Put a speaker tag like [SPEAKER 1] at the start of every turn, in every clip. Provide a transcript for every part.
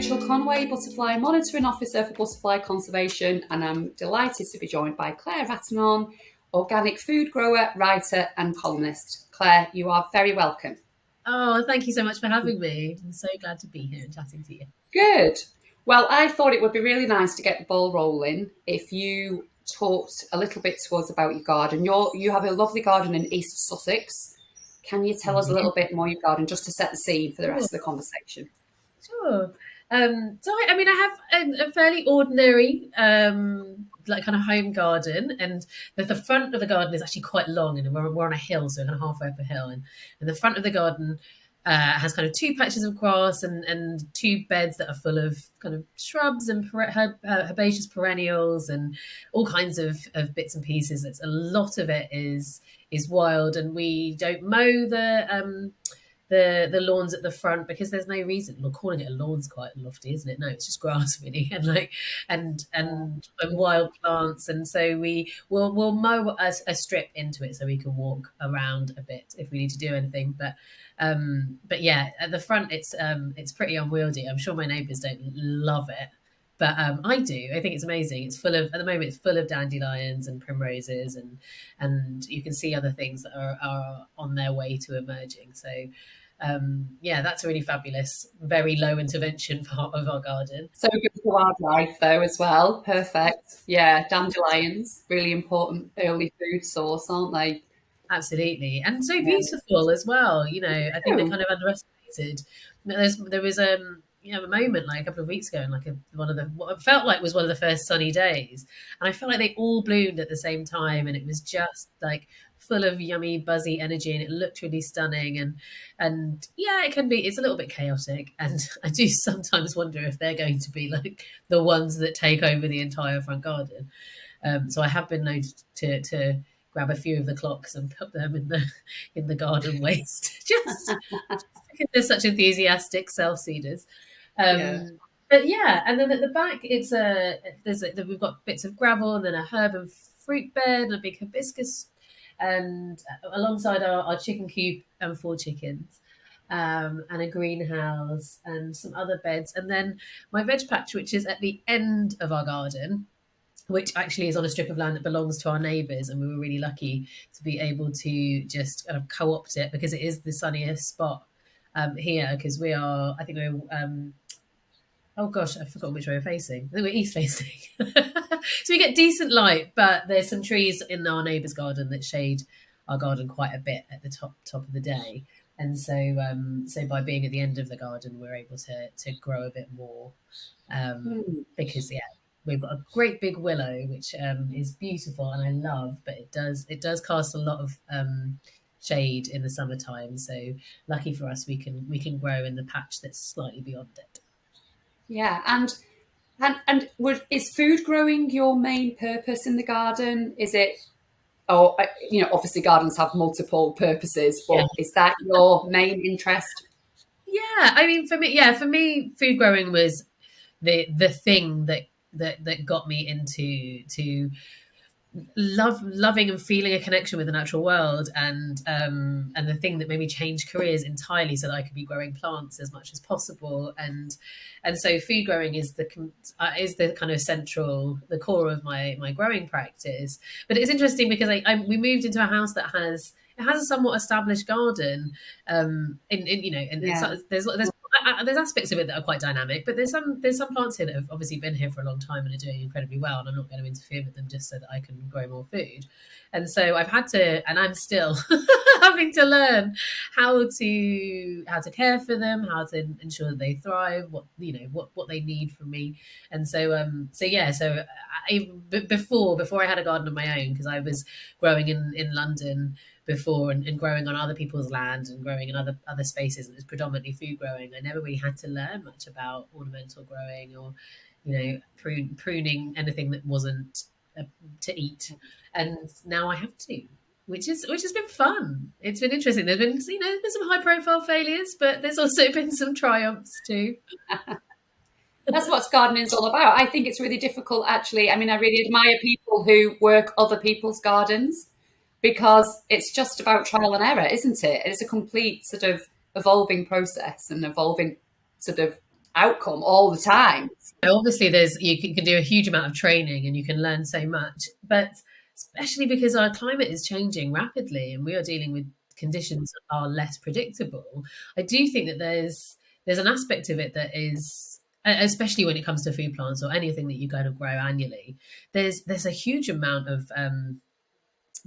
[SPEAKER 1] Rachael Conway, Butterfly Monitoring Officer for Butterfly Conservation, and I'm delighted to be joined by Claire Ratinon, organic food grower, writer and columnist. Claire, you are very welcome.
[SPEAKER 2] Oh, thank you so much for having me. I'm so glad to be here and chatting to you.
[SPEAKER 1] Good. Well, I thought it would be really nice to get the ball rolling if you talked a little bit to us about your garden. You have a lovely garden in East Sussex. Can you tell us a little bit more your garden, just to set the scene for the rest of the conversation?
[SPEAKER 2] Sure. I have a fairly ordinary, like kind of home garden, and the front of the garden is actually quite long, and we're on a hill, so kind of halfway up a hill, and the front of the garden has kind of two patches of grass and two beds that are full of kind of shrubs and herbaceous perennials and all kinds of bits and pieces. It's a lot of it is wild, and we don't mow the lawns at the front because there's no reason. Well, calling it a lawn's quite lofty, isn't it? No, it's just grass really, and wild plants. And so we'll mow a strip into it so we can walk around a bit if we need to do anything. But yeah, at the front it's pretty unwieldy. I'm sure my neighbours don't love it. But I do. I think it's amazing. At the moment, it's full of dandelions and primroses, and you can see other things that are on their way to emerging. So, yeah, that's a really fabulous, very low intervention part of our garden.
[SPEAKER 1] So good for wildlife, though, as well. Perfect. Yeah, dandelions, really important early food source, aren't they?
[SPEAKER 2] Absolutely, and so beautiful as well. You know, I think they're kind of underestimated. There was a moment like a couple of weeks ago, and like what felt like was one of the first sunny days, and I felt like they all bloomed at the same time, and it was just like full of yummy, buzzy energy, and it looked really stunning. And yeah, it's a little bit chaotic, and I do sometimes wonder if they're going to be like the ones that take over the entire front garden. So I have been known to grab a few of the clocks and put them in the garden waste, just because they're such enthusiastic self-seeders. But yeah, and then at the back, we've got bits of gravel and then a herb and fruit bed and a big hibiscus, and alongside our chicken coop and 4 chickens, and a greenhouse and some other beds, and then my veg patch, which is at the end of our garden, which actually is on a strip of land that belongs to our neighbours, and we were really lucky to be able to just kind of co-opt it because it is the sunniest spot here, because I think we're oh gosh, I've forgotten which way we're facing. I think we're east facing. So we get decent light, but there's some trees in our neighbour's garden that shade our garden quite a bit at the top of the day. And so by being at the end of the garden, we're able to grow a bit more, because we've got a great big willow, which is beautiful and I love, but it does cast a lot of shade in the summertime. So lucky for us, we can grow in the patch that's slightly beyond it.
[SPEAKER 1] Yeah, and is food growing your main purpose in the garden? Is it? Oh, obviously gardens have multiple purposes, but is that your main interest?
[SPEAKER 2] Yeah, I mean, for me, food growing was the thing that got me into loving and feeling a connection with the natural world, and the thing that made me change careers entirely so that I could be growing plants as much as possible, and so food growing is the kind of the core of my growing practice. But it's interesting because we moved into a house that has a somewhat established garden, there's aspects of it that are quite dynamic, but there's some plants here that have obviously been here for a long time and are doing incredibly well, and I'm not going to interfere with them just so that I can grow more food. And so I've had to, and I'm still having to learn how to care for them, how to ensure that they thrive, what they need from me. And before I had a garden of my own, because I was growing in London before, and growing on other people's land and growing in other spaces, and it was predominantly food growing. I never really had to learn much about ornamental growing or pruning anything that wasn't to eat, and now I have to, which has been fun. It's been interesting. There's been some high profile failures, but there's also been some triumphs too.
[SPEAKER 1] That's what gardening is all about. I think it's really difficult, actually. I mean, I really admire people who work other people's gardens, because it's just about trial and error, isn't it? It's a complete sort of evolving process and evolving sort of outcome all the time.
[SPEAKER 2] Obviously, you can do a huge amount of training and you can learn so much, but especially because our climate is changing rapidly and we are dealing with conditions that are less predictable, I do think that there's an aspect of it that is, especially when it comes to food plants or anything that you kind of grow annually, there's a huge amount of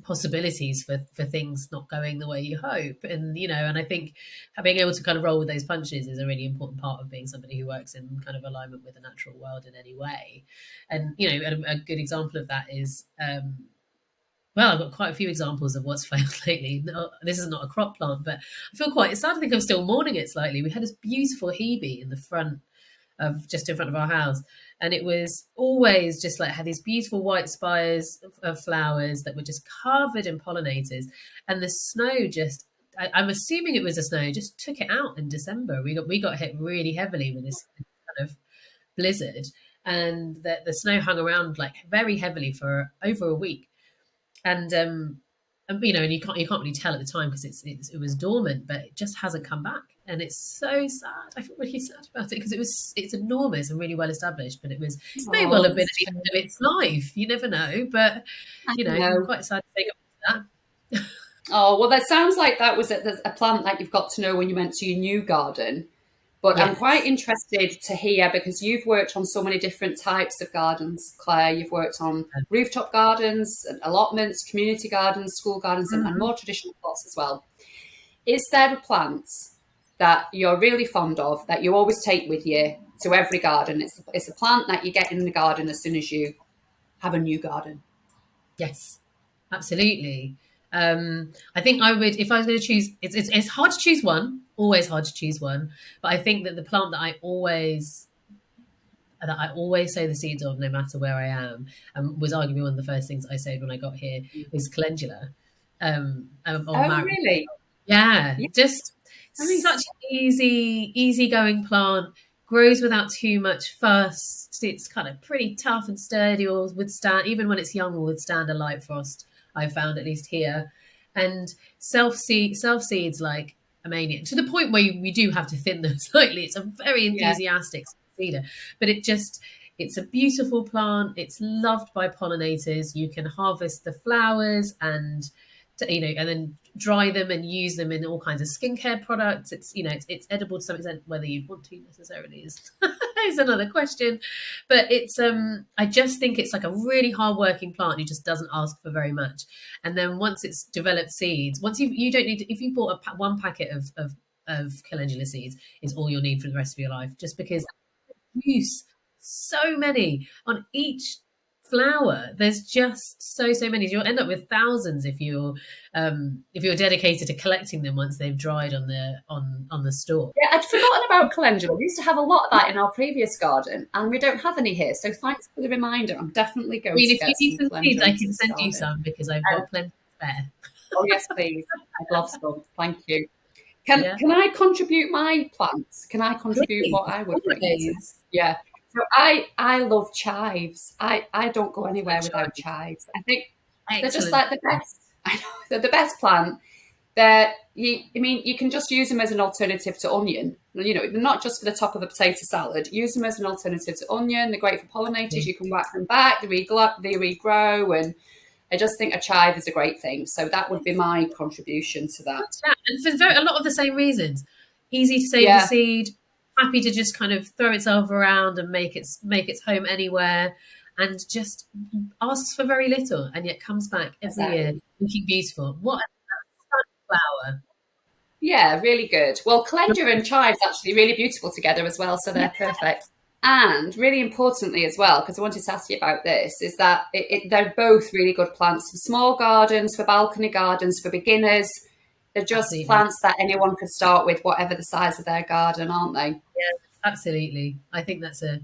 [SPEAKER 2] possibilities for things not going the way you hope. And and I think being able to kind of roll with those punches is a really important part of being somebody who works in kind of alignment with the natural world in any way. And a good example of that is well, I've got quite a few examples of what's failed lately. No, this is not a crop plant, but I feel quite sad. I think I'm still mourning it slightly. We had this beautiful hebe in the front just in front of our house, and it was always just like had these beautiful white spires of flowers that were just covered in pollinators, and the snow just I'm assuming it was the snow just took it out in December. We got hit really heavily with this kind of blizzard, and the snow hung around like very heavily for over a week, and and you can't really tell at the time because it was dormant, but it just hasn't come back, and it's so sad. I feel really sad about it because it's enormous and really well established, but it may well have been at the end of its life. You never know, but I'm quite sad to think about that.
[SPEAKER 1] Oh well, that sounds like that was a plant that you've got to know when you went to your new garden. But yes. I'm quite interested to hear, because you've worked on so many different types of gardens, Claire. You've worked on rooftop gardens, allotments, community gardens, school gardens, and more traditional plots as well. Is there a plant that you're really fond of that you always take with you to every garden? It's a plant that you get in the garden as soon as you have a new garden.
[SPEAKER 2] Yes, absolutely. I think I would, if I was going to choose, it's hard to choose one, always hard to choose one, but I think that the plant that I always sow the seeds of, no matter where I am, and was arguably one of the first things I sowed when I got here, is calendula.
[SPEAKER 1] Really?
[SPEAKER 2] Yeah, just such an easy-going plant, grows without too much fuss. It's kind of pretty tough and sturdy, or withstand, even when it's young, will withstand a light frost, I've found, at least here. And self-seeds like a maniac, to the point where we do have to thin them slightly. It's a very enthusiastic seeder, but it's a beautiful plant. It's loved by pollinators. You can harvest the flowers and then dry them and use them in all kinds of skincare products. It's edible to some extent. Whether you'd want to necessarily is another question. But it's I just think it's like a really hard-working plant who just doesn't ask for very much. And then once it's developed seeds, you don't need to, if you bought one packet of calendula seeds, is all you'll need for the rest of your life, just because use so many on each flower. There's just so many. You'll end up with thousands if you're dedicated to collecting them once they've dried on the stalk.
[SPEAKER 1] Yeah, I'd forgotten about calendula. We used to have a lot of that in our previous garden, and we don't have any here. So thanks for the reminder. I'm definitely going to get some.
[SPEAKER 2] If you need some seeds, I can send you some, because I've got plenty spare.
[SPEAKER 1] Oh yes, please. I'd love some. Thank you. Can I contribute my plants? Can I contribute what I would bring? Yeah. So I love chives. I don't go anywhere without chives. I think they're just like the best. I know they're the best plant. You can just use them as an alternative to onion. They're not just for the top of a potato salad. Use them as an alternative to onion. They're great for pollinators. You can whack them back. They regrow, and I just think a chive is a great thing. So that would be my contribution to that.
[SPEAKER 2] And for a lot of the same reasons. Easy to save the seed. Happy to just kind of throw itself around and make its home anywhere, and just asks for very little, and yet comes back every year looking beautiful. What a flower!
[SPEAKER 1] Yeah, really good. Well, calendula and chives actually really beautiful together as well, so they're perfect. And really importantly as well, because I wanted to ask you about this, is that they're both really good plants for small gardens, for balcony gardens, for beginners. They're just plants that anyone could start with, whatever the size of their garden, aren't they?
[SPEAKER 2] Yeah, absolutely. I think that's a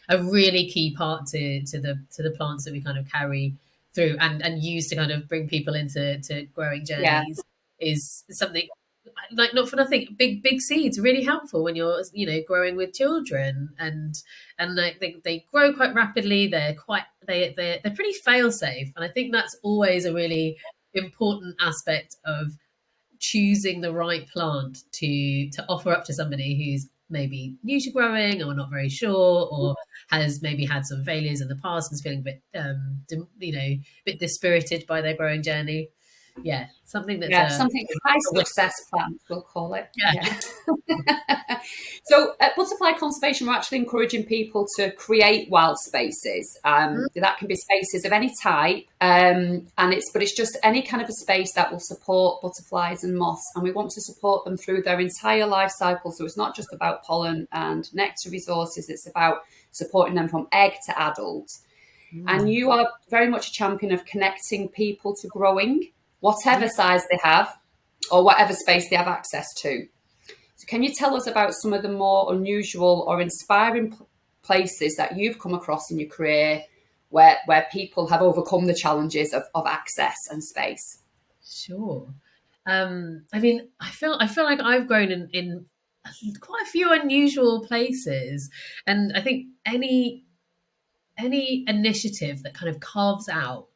[SPEAKER 2] really key part to the plants that we kind of carry through and use to kind of bring people into growing journeys. Is something like, not for nothing, big seeds are really helpful when you're growing with children, and they grow quite rapidly. They're pretty fail safe, and I think that's always a really important aspect of choosing the right plant to offer up to somebody who's maybe new to growing or not very sure, or has maybe had some failures in the past and is feeling a bit, a bit dispirited by their growing journey. Yeah, something that's
[SPEAKER 1] something high
[SPEAKER 2] a win.
[SPEAKER 1] success plan, we'll call it.
[SPEAKER 2] Yeah.
[SPEAKER 1] So at Butterfly Conservation, we're actually encouraging people to create wild spaces. That can be spaces of any type, but it's just any kind of a space that will support butterflies and moths, and we want to support them through their entire life cycle. So it's not just about pollen and nectar resources; it's about supporting them from egg to adult. And you are very much a champion of connecting people to growing, whatever size they have or whatever space they have access to. So can you tell us about some of the more unusual or inspiring places that you've come across in your career where people have overcome the challenges of access and space?
[SPEAKER 2] Sure. I mean, I feel like I've grown in quite a few unusual places, and I think any initiative that kind of carves out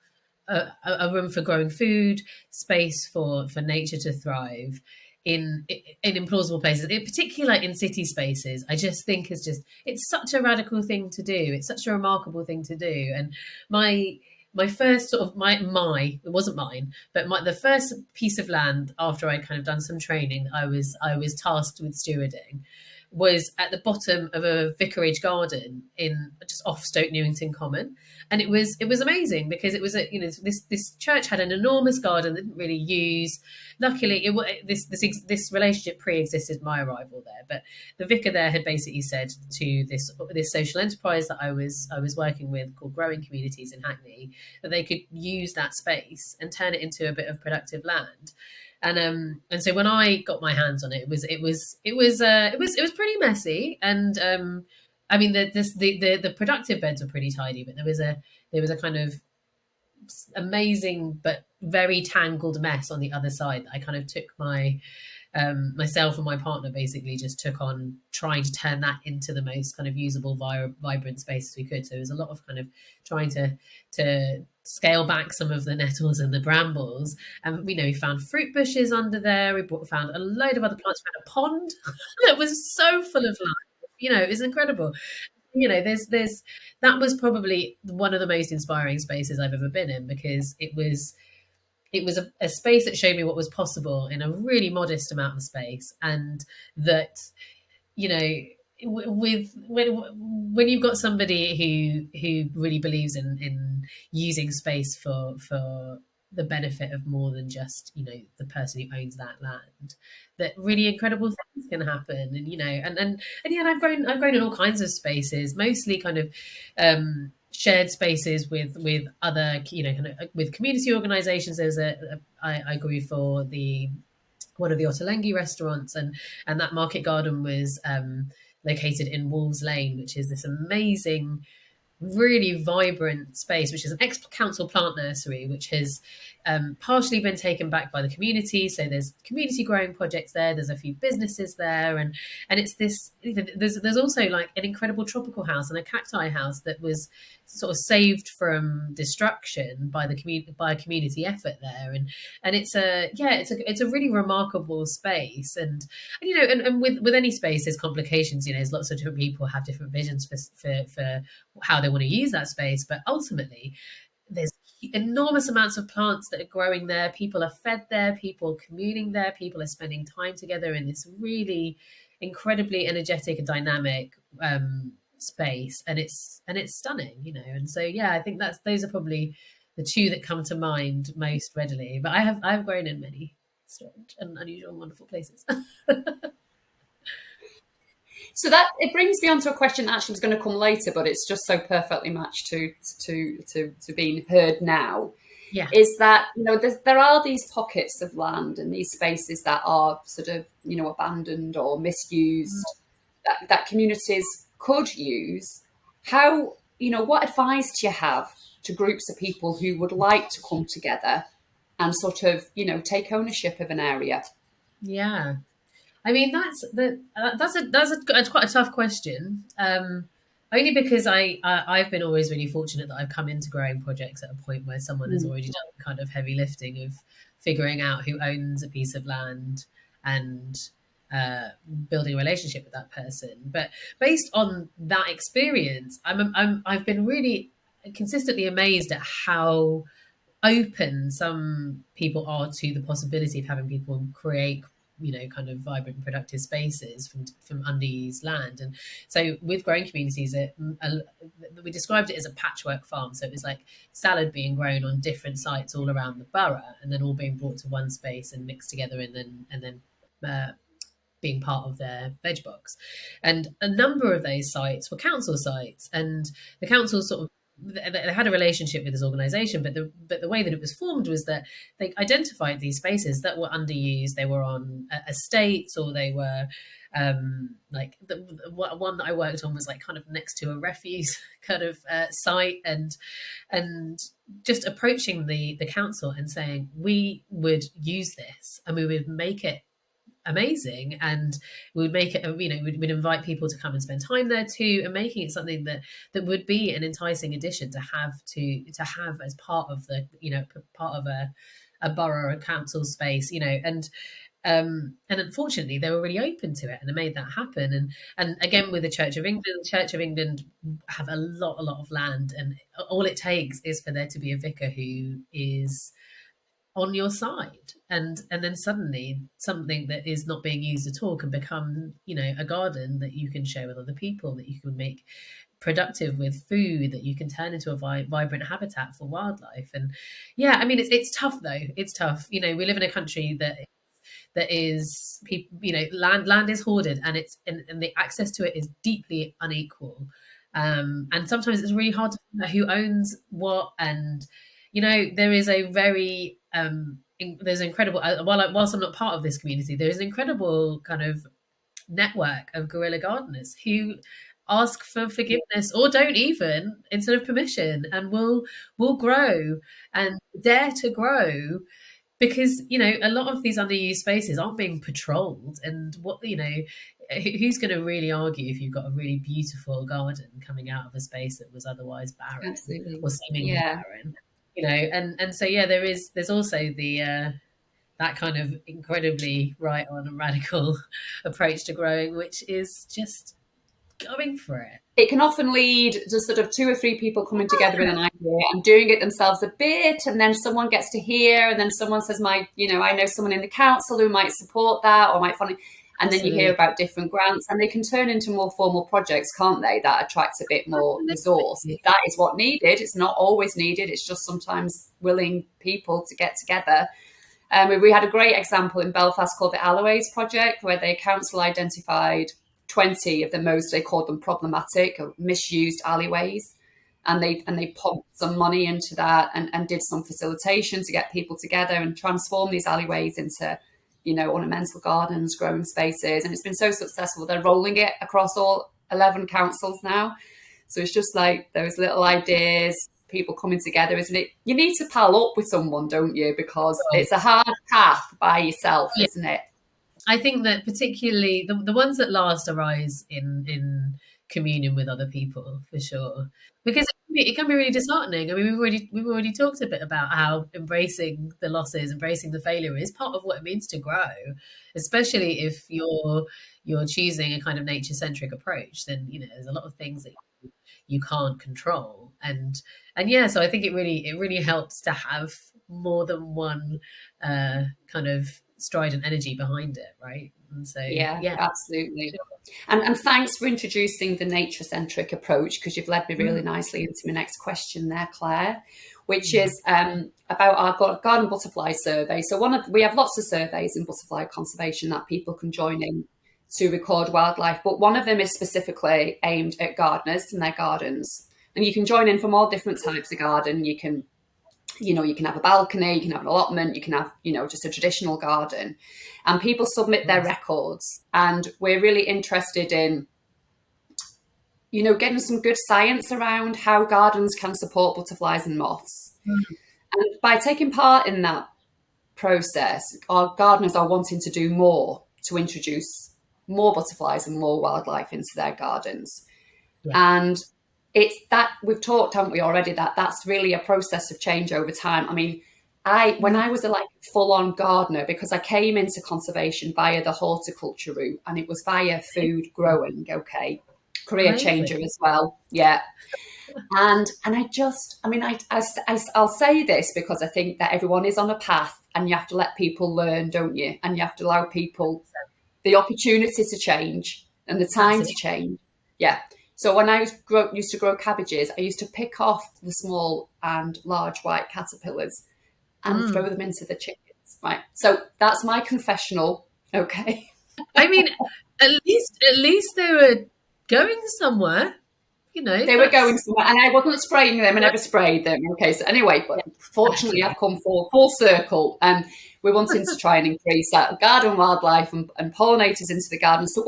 [SPEAKER 2] a room for growing food, space for nature to thrive in implausible places, in particular in city spaces, I just think it's such a radical thing to do. It's such a remarkable thing to do. And my first sort of my it wasn't mine, but the first piece of land after I'd kind of done some training, I was tasked with stewarding, was at the bottom of a vicarage garden in just off Stoke Newington Common, and it was amazing because it was this church had an enormous garden that didn't really use. Luckily, this relationship pre-existed my arrival there, but the vicar there had basically said to this social enterprise that I was working with called Growing Communities in Hackney that they could use that space and turn it into a bit of productive land. And so when I got my hands on it, it was pretty messy. And I mean the productive beds were pretty tidy, but there was a kind of amazing but very tangled mess on the other side that I kind of took myself and my partner basically just took on trying to turn that into the most kind of usable, vibrant space as we could. So there was a lot of kind of trying to scale back some of the nettles and the brambles. And we found fruit bushes under there. Found a load of other plants. We found a pond that was so full of life. It was incredible. There's that was probably one of the most inspiring spaces I've ever been in, because it was a space that showed me what was possible in a really modest amount of space, and that when you've got somebody who really believes in using space for the benefit of more than just the person who owns that land, that really incredible things can happen. And I've grown in all kinds of spaces, mostly kind of shared spaces with other with community organizations. I grew for one of the Ottolenghi restaurants, and that market garden was located in Wolves Lane, which is this amazing, really vibrant space, which is an ex-council plant nursery, which has partially been taken back by the community. So there's community growing projects there. There's a few businesses there, and it's this. There's also like an incredible tropical house and a cacti house that was sort of saved from destruction by a community effort there, and it's a really remarkable space. And with any space, there's complications. There's lots of different people have different visions for how they want to use that space, but ultimately there's enormous amounts of plants that are growing there. People are fed there, people communing there, people are spending time together in this really incredibly energetic and dynamic space, and it's stunning. And so I think those are probably the two that come to mind most readily. But I've grown in many strange and unusual and wonderful places.
[SPEAKER 1] So that it brings me on to a question that actually was going to come later, but it's just so perfectly matched to being heard now.
[SPEAKER 2] Yeah.
[SPEAKER 1] Is that there are these pockets of land and these spaces that are sort of abandoned or misused that communities could use. How what advice do you have to groups of people who would like to come together and sort of take ownership of an area?
[SPEAKER 2] Yeah. I mean, that's quite a tough question. Only because I've been always really fortunate that I've come into growing projects at a point where someone has already done kind of heavy lifting of figuring out who owns a piece of land and building a relationship with that person. But based on that experience, I've been really consistently amazed at how open some people are to the possibility of having people create, kind of vibrant and productive spaces from underused land. And so with growing communities, we described it as a patchwork farm. So it was like salad being grown on different sites all around the borough, and then all being brought to one space and mixed together, and then being part of their veg box. And a number of those sites were council sites, and the council sort of, they had a relationship with this organisation, but the way that it was formed was that they identified these spaces that were underused. They were on estates, or they were like the one that I worked on was like kind of next to a refuse kind of site, and just approaching the council and saying we would use this and we would make it amazing, and we would make it, we'd invite people to come and spend time there too, and making it something that would be an enticing addition to have as part of the, part of a borough or council space, and unfortunately they were really open to it, and they made that happen. And again, with the Church of England have a lot of land, and all it takes is for there to be a vicar who is on your side, and then suddenly something that is not being used at all can become, a garden that you can share with other people, that you can make productive with food, that you can turn into a vibrant habitat for wildlife. And yeah, I mean, it's tough though. It's tough. We live in a country that is people, land is hoarded, and and the access to it is deeply unequal. And sometimes it's really hard to find out who owns what. And there is a very there's an incredible, whilst I'm not part of this community, there is an incredible kind of network of guerrilla gardeners who ask for forgiveness, or don't even, instead of permission, and will grow and dare to grow, because a lot of these underused spaces aren't being patrolled. And who's going to really argue if you've got a really beautiful garden coming out of a space that was otherwise barren?
[SPEAKER 1] Absolutely.
[SPEAKER 2] Or seemingly barren? And so there's also the that kind of incredibly right on and radical approach to growing, which is just going for it.
[SPEAKER 1] It can often lead to sort of 2 or 3 people coming together with an idea and doing it themselves a bit, and then someone gets to hear, and then someone says, I know someone in the council who might support that, or might fund it. And then you hear about different grants, and they can turn into more formal projects, can't they? That attracts a bit more resource. That is what needed. It's not always needed. It's just sometimes willing people to get together. We had a great example in Belfast called the Alleyways Project, where the council identified 20 of the most, they called them problematic or misused alleyways. And they pumped some money into that, and did some facilitation to get people together and transform these alleyways into ornamental gardens, growing spaces. And it's been so successful. They're rolling it across all 11 councils now. So it's just like those little ideas, people coming together, isn't it? You need to pal up with someone, don't you? Because it's a hard path by yourself, isn't it?
[SPEAKER 2] I think that particularly the ones that last arise in communion with other people, for sure, because it can be really disheartening. I mean, we've already talked a bit about how embracing the losses, embracing the failure is part of what it means to grow, especially if you're choosing a kind of nature-centric approach. Then there's a lot of things that you can't control, and so I think it really helps to have more than one kind of strident energy behind it, right? And so
[SPEAKER 1] yeah, absolutely. And thanks for introducing the nature-centric approach, because you've led me really nicely into my next question there, Claire, which is about our garden butterfly survey. So we have lots of surveys in butterfly conservation that people can join in to record wildlife, but one of them is specifically aimed at gardeners and their gardens. And you can join in from all different types of garden. You can have a balcony, you can have an allotment, you can have, just a traditional garden. And people submit their records. And we're really interested in, getting some good science around how gardens can support butterflies and moths. And by taking part in that process, our gardeners are wanting to do more to introduce more butterflies and more wildlife into their gardens. And it's that we've talked, haven't we, already, that's really a process of change over time. I mean, when I was a full-on gardener, because I came into conservation via the horticulture route, and it was via food growing, okay, career changer as well, yeah. And I'll say this because I think that everyone is on a path, and you have to let people learn, don't you? And you have to allow people the opportunity to change and the time to change. Yeah. So when I used to grow cabbages, I used to pick off the small and large white caterpillars and throw them into the chickens. Right. So that's my confessional. Okay.
[SPEAKER 2] I mean, at least they were going somewhere. You know,
[SPEAKER 1] they were going somewhere, and I wasn't spraying them. I never sprayed them. Okay, so anyway, but fortunately, I've come full circle, and we're wanting to try and increase that garden wildlife and pollinators into the garden. So,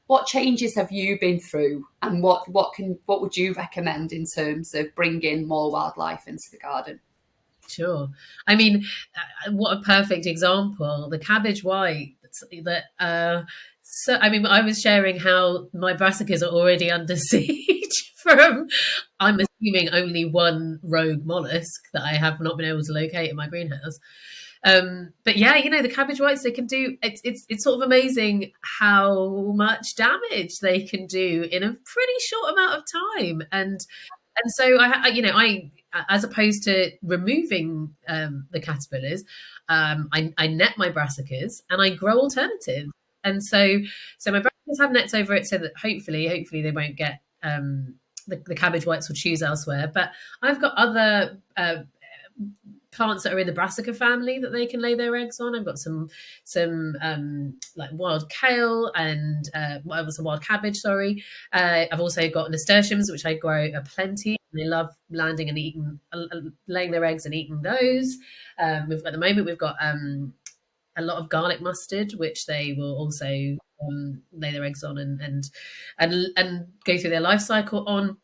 [SPEAKER 1] what changes have you been through, and what would you recommend in terms of bringing more wildlife into the garden?
[SPEAKER 2] Sure. I mean, what a perfect example, the cabbage white. So, I mean, I was sharing how my brassicas are already under siege from, I'm assuming, only one rogue mollusk that I have not been able to locate in my greenhouse. But yeah, you know, the cabbage whites, they can do, it's sort of amazing how much damage they can do in a pretty short amount of time. And so I as opposed to removing the caterpillars, I net my brassicas and I grow alternatives. And so my brassicas have nets over it so that hopefully they won't get the cabbage whites will choose elsewhere. But I've got other plants that are in the brassica family that they can lay their eggs on. I've got some like wild kale and wild cabbage. Sorry, I've also got nasturtiums, which I grow aplenty. They love landing and eating, laying their eggs and eating those. At the moment we've got a lot of garlic mustard, which they will also lay their eggs on and go through their life cycle on.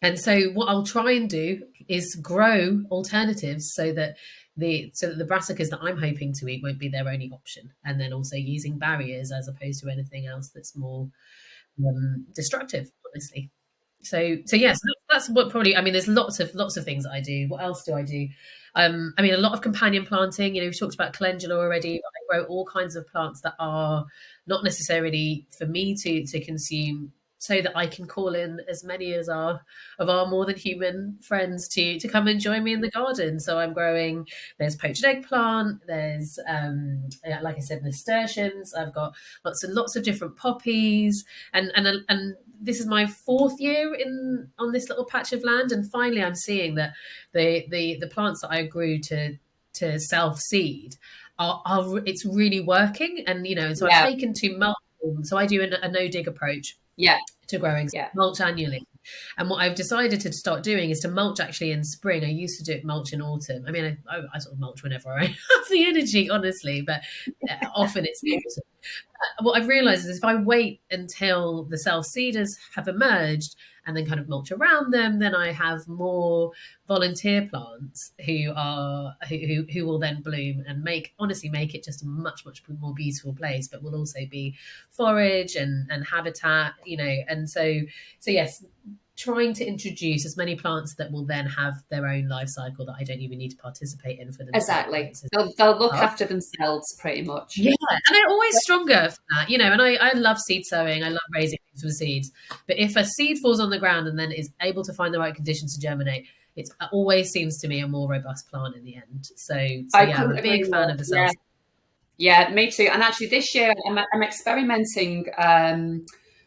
[SPEAKER 2] And so what I'll try and do is grow alternatives so that the brassicas that I'm hoping to eat won't be their only option, and then also using barriers as opposed to anything else that's more destructive, honestly. So yes, that's what probably. I mean, there's lots of things that I do. What else do I do? I mean, a lot of companion planting. You know, we've talked about calendula already. But I grow all kinds of plants that are not necessarily for me to consume, so that I can call in as many as of our more than human friends to come and join me in the garden. So I'm growing, there's poached eggplant, there's like I said, nasturtiums. I've got lots of different poppies, and this is my 4th year on this little patch of land, and finally I'm seeing that the plants that I grew to self seed are it's really working, and you know, so I've taken to mulch. So I do a no dig approach.
[SPEAKER 1] Yeah.
[SPEAKER 2] To growing, mulch annually. And what I've decided to start doing is to mulch actually in spring. I used to do it mulch in autumn. I mean, I sort of mulch whenever I have the energy, honestly, but often it's autumn. What I've realized is if I wait until the self-seeders have emerged and then kind of mulch around them, then I have more volunteer plants who will then bloom and make it just a much more beautiful place, but will also be forage and habitat, you know. And so yes, trying to introduce as many plants that will then have their own life cycle that I don't even need to participate in for them.
[SPEAKER 1] Exactly. They'll look after themselves pretty much.
[SPEAKER 2] Yeah. And they're always stronger for that, you know, and I love seed sowing. I love raising things from seeds. But if a seed falls on the ground and then is able to find the right conditions to germinate, it always seems to me a more robust plant in the end. So yeah, I'm a big fan of the self.
[SPEAKER 1] Yeah, me too. And actually this year I'm experimenting.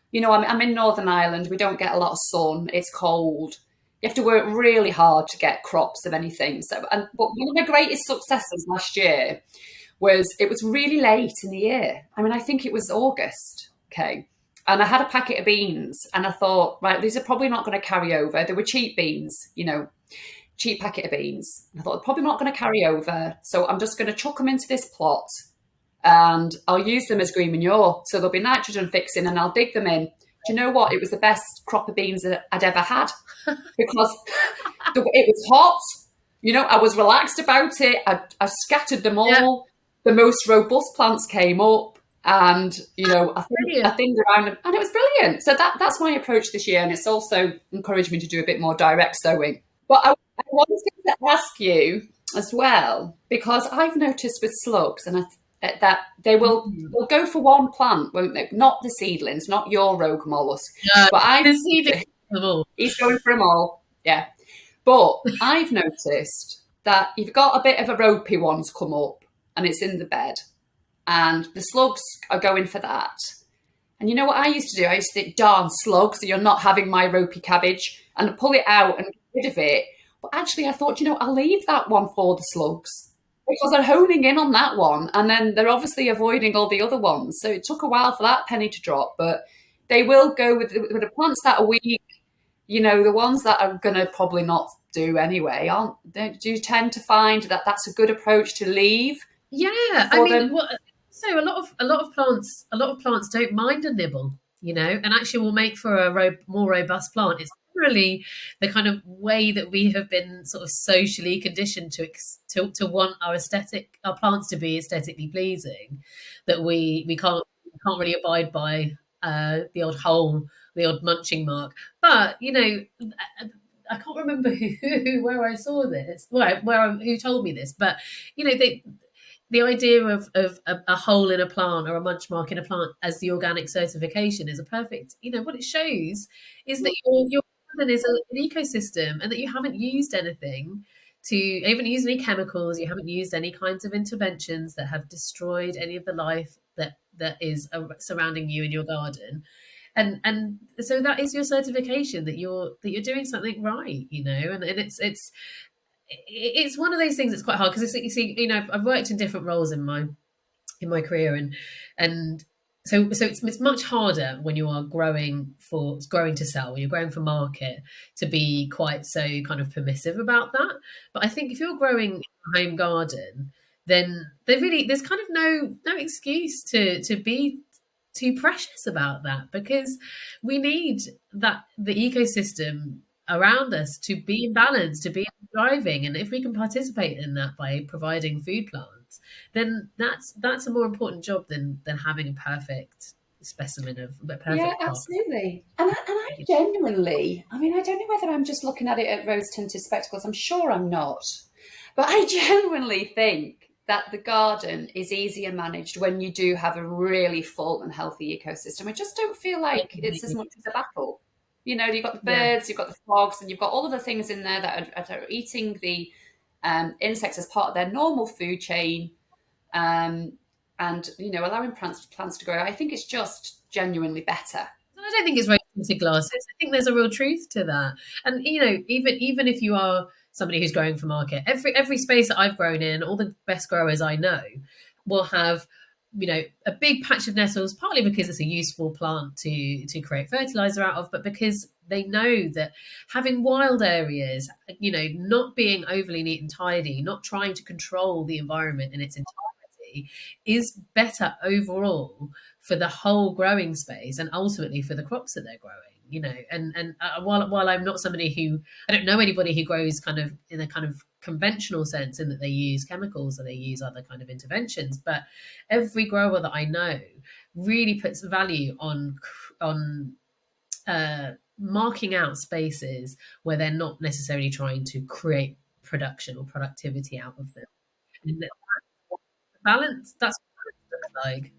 [SPEAKER 1] You know, I'm in Northern Ireland. We don't get a lot of sun. It's cold. You have to work really hard to get crops of anything. But one of my greatest successes last year was it was really late in the year. I mean, I think it was August. Okay. And I had a packet of beans and I thought, right, these are probably not going to carry over. They were cheap beans, you know, cheap packet of beans. I thought they're probably not going to carry over. So I'm just going to chuck them into this plot and I'll use them as green manure. So there'll be nitrogen fixing and I'll dig them in. Do you know what? It was the best crop of beans that I'd ever had because it was hot. You know, I was relaxed about it. I scattered them all. Yeah. The most robust plants came up and, you know, I think around them, and it was brilliant. So that's my approach this year. And it's also encouraged me to do a bit more direct sowing. But I wanted to ask you, as well, because I've noticed with slugs that they'll go for one plant, won't they? Not the seedlings, not your rogue mollusk, but
[SPEAKER 2] The seedling of them all.
[SPEAKER 1] he's going for them all. Yeah, but I've noticed that you've got a bit of a ropey one's come up and it's in the bed, and the slugs are going for that. And you know what I used to do? I used to think, darn slugs, so you're not having my ropey cabbage, and pull it out and get rid of it. But actually, I thought, I'll leave that one for the slugs because they're honing in on that one, and then they're obviously avoiding all the other ones. So it took a while for that penny to drop, but they will go with the plants that are weak. The ones that are going to probably not do anyway, do you tend to find that that's a good approach to leave?
[SPEAKER 2] Yeah, so a lot of plants don't mind a nibble, and actually will make for a more robust plant. It's really the kind of way that we have been sort of socially conditioned to want our plants to be aesthetically pleasing, that we can't really abide by the old munching mark. But I can't remember where I saw this, who told me this, but the idea of a hole in a plant or a munch mark in a plant as the organic certification is a perfect, what it shows is that your garden is an ecosystem, and that you haven't used you haven't used any chemicals, you haven't used any kinds of interventions that have destroyed any of the life that is surrounding you in your garden. And so that is your certification that you're doing something right, and it's one of those things that's quite hard, because you see, I've worked in different roles in my career, and so it's much harder when you are growing to sell, when you're growing for market, to be quite so kind of permissive about that. But I think if you're growing a home garden, then there's kind of no excuse to be too precious about that, because we need the ecosystem around us to be in balance, to be thriving. And if we can participate in that by providing food plants, then that's a more important job than having a perfect specimen of a perfect
[SPEAKER 1] Yeah,
[SPEAKER 2] crop.
[SPEAKER 1] absolutely. And I genuinely, I don't know whether I'm just looking at it at rose-tinted spectacles. I'm sure I'm not. But I genuinely think that the garden is easier managed when you do have a really full and healthy ecosystem. I just don't feel like it's as much as a battle. You've got the birds, you've got the frogs, and you've got all of the things in there that are eating the insects as part of their normal food chain, and allowing plants to grow. I think it's just genuinely better.
[SPEAKER 2] I don't think it's rose-tinted glasses. I think there's a real truth to that. And even if you are somebody who's growing for market, every space that I've grown in, all the best growers I know will have a big patch of nettles, partly because it's a useful plant to create fertilizer out of, but because they know that having wild areas, not being overly neat and tidy, not trying to control the environment in its entirety, is better overall for the whole growing space, and ultimately for the crops that they're growing. And while I'm not somebody I don't know anybody who grows kind of in a kind of conventional sense, in that they use chemicals or they use other kind of interventions, but every grower that I know really puts value on marking out spaces where they're not necessarily trying to create production or productivity out of them. And balance, that's what it looks like.